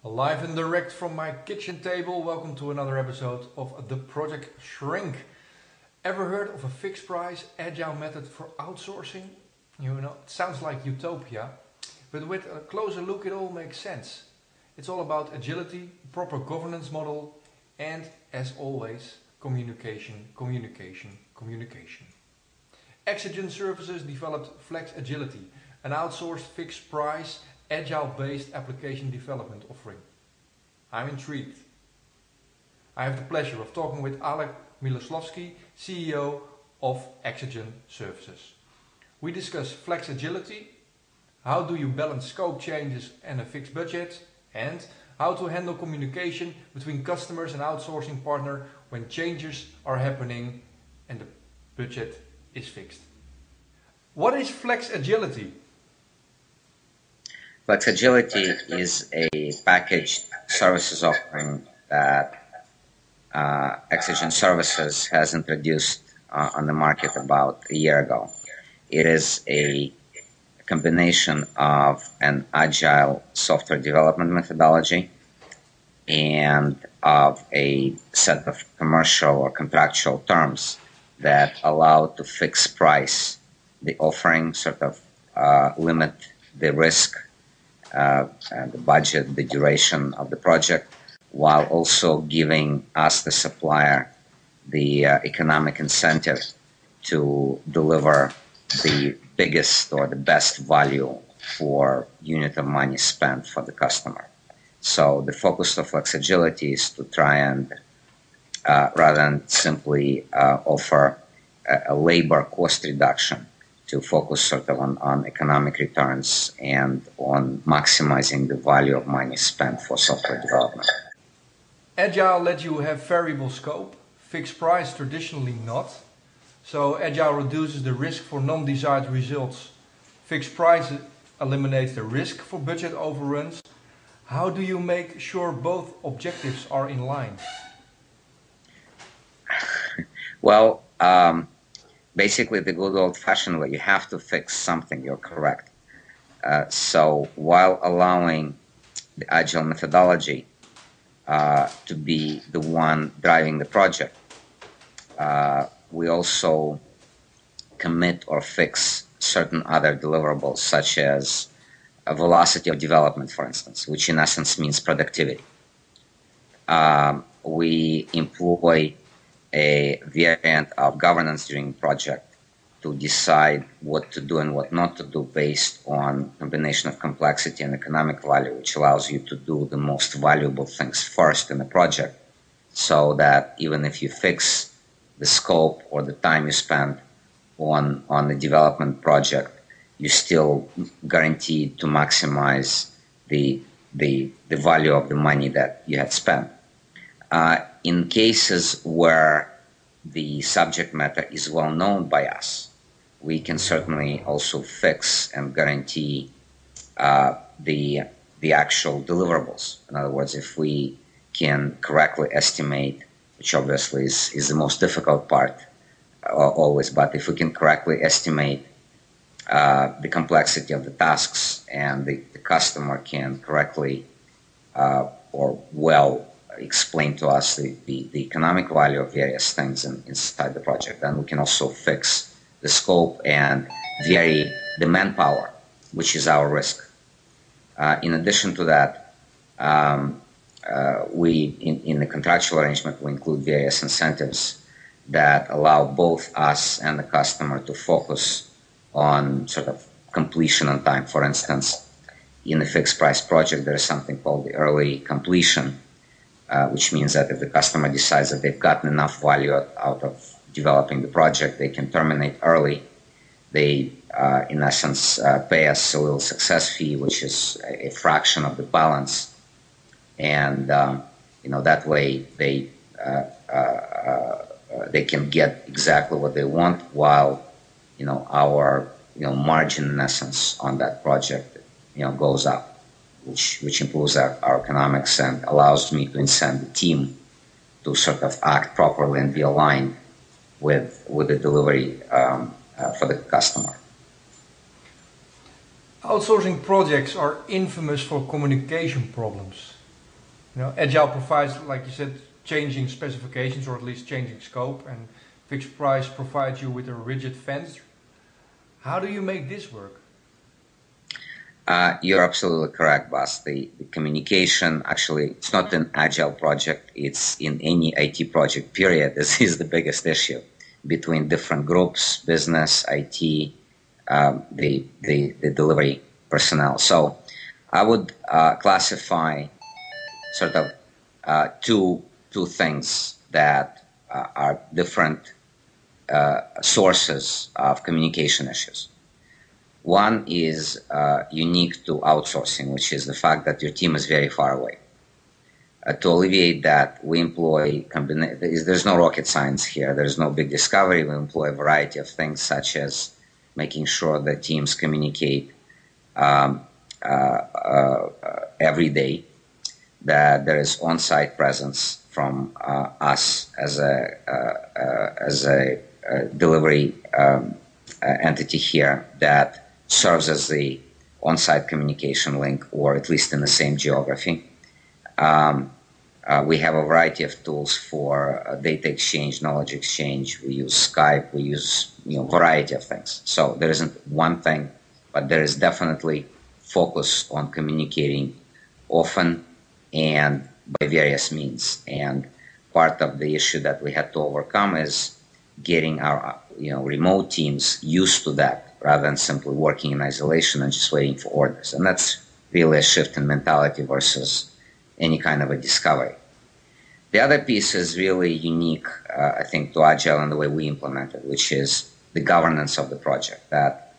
Live and direct from my kitchen table, welcome to another episode of The Project Shrink. Ever heard of a fixed price, agile method for outsourcing? You know, it sounds like utopia, but with a closer look it all makes sense. It's all about agility, proper governance model, and as always, communication, communication, communication. Exigen Services developed Flex Agility, an outsourced fixed price agile-based application development offering. I'm intrigued. I have the pleasure of talking with Alec Miloslavsky, CEO of Exigen Services. We discuss flex agility, how do you balance scope changes and a fixed budget, and how to handle communication between customers and outsourcing partner when changes are happening and the budget is fixed. What is flex agility? Flex Agility is a packaged services offering that Exigen Services has introduced on the market about a year ago. It is a combination of an agile software development methodology and of a set of commercial or contractual terms that allow to fix price the offering, sort of limit the risk, the budget, the duration of the project, while also giving us, the supplier, the economic incentive to deliver the biggest or the best value for unit of money spent for the customer. So the focus of Flex Agility is to try and, rather than simply offer a labor cost reduction, to focus sort of on economic returns and on maximizing the value of money spent for software development. Agile lets you have variable scope, fixed price traditionally not. So Agile reduces the risk for non-desired results. Fixed price eliminates the risk for budget overruns. How do you make sure both objectives are in line? Well, basically, the good old-fashioned way, you have to fix something, you're correct. So while allowing the Agile methodology to be the one driving the project, we also commit or fix certain other deliverables, such as a velocity of development, for instance, which in essence means productivity. We employ a variant of governance during the project to decide what to do and what not to do based on combination of complexity and economic value, which allows you to do the most valuable things first in the project, so that even if you fix the scope or the time you spend on the development project, you still guaranteed to maximize the value of the money that you had spent. In cases where the subject matter is well known by us, we can certainly also fix and guarantee the actual deliverables. In other words, if we can correctly estimate, which obviously is the most difficult part always, but if we can correctly estimate the complexity of the tasks and the customer can correctly or well explain to us the economic value of various things inside the project. Then we can also fix the scope and vary the manpower, which is our risk. In addition to that, in the contractual arrangement, we include various incentives that allow both us and the customer to focus on sort of completion on time. For instance, in a fixed price project, there is something called the early completion, which means that if the customer decides that they've gotten enough value out of developing the project, they can terminate early. They, in essence, pay us a little success fee, which is a fraction of the balance, and that way they can get exactly what they want, while our margin, in essence, on that project goes up, which improves our economics and allows me to incent the team to sort of act properly and be aligned with the delivery for the customer. Outsourcing projects are infamous for communication problems. Agile provides, like you said, changing specifications or at least changing scope, and fixed price provides you with a rigid fence. How do you make this work? You're absolutely correct, Bas. The communication, actually, it's not an Agile project. It's in any IT project, period. This is the biggest issue between different groups, business, IT, the delivery personnel. So I would classify sort of two things that are different sources of communication issues. One is unique to outsourcing, which is the fact that your team is very far away. To alleviate that, we employ, there's no rocket science here, there's no big discovery. We employ a variety of things, such as making sure that teams communicate every day, that there is on-site presence from us as a delivery entity here that serves as the on-site communication link, or at least in the same geography. We have a variety of tools for data exchange, knowledge exchange. We use Skype. We use a variety of things. So there isn't one thing, but there is definitely focus on communicating often and by various means. And part of the issue that we had to overcome is getting our remote teams used to that, rather than simply working in isolation and just waiting for orders. And that's really a shift in mentality versus any kind of a discovery. The other piece is really unique, I think, to Agile and the way we implement it, which is the governance of the project. That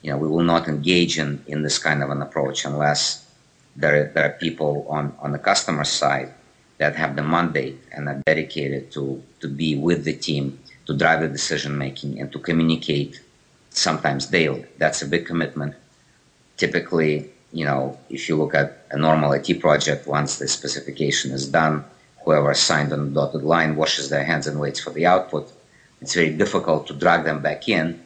we will not engage in this kind of an approach unless there are people on the customer side that have the mandate and are dedicated to be with the team, to drive the decision making and to communicate sometimes daily. That's a big commitment. Typically, if you look at a normal IT project, once the specification is done, whoever signed on the dotted line washes their hands and waits for the output. It's very difficult to drag them back in,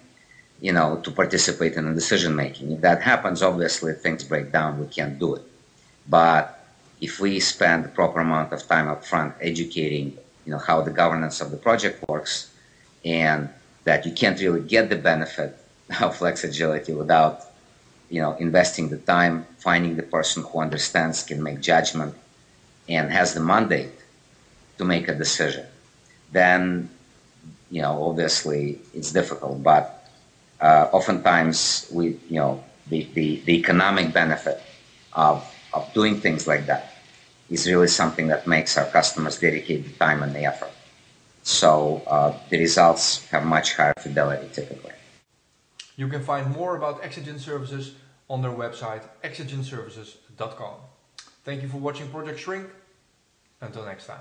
to participate in the decision making. If that happens, obviously things break down. We can't do it. But if we spend the proper amount of time up front educating, how the governance of the project works, and that you can't really get the benefit of flex agility without, investing the time, finding the person who understands, can make judgment, and has the mandate to make a decision, then, obviously it's difficult. But oftentimes the economic benefit of doing things like that is really something that makes our customers dedicate the time and the effort. So the results have much higher fidelity typically. You can find more about Exigen Services on their website, exigenservices.com. Thank you for watching Project Shrink. Until next time.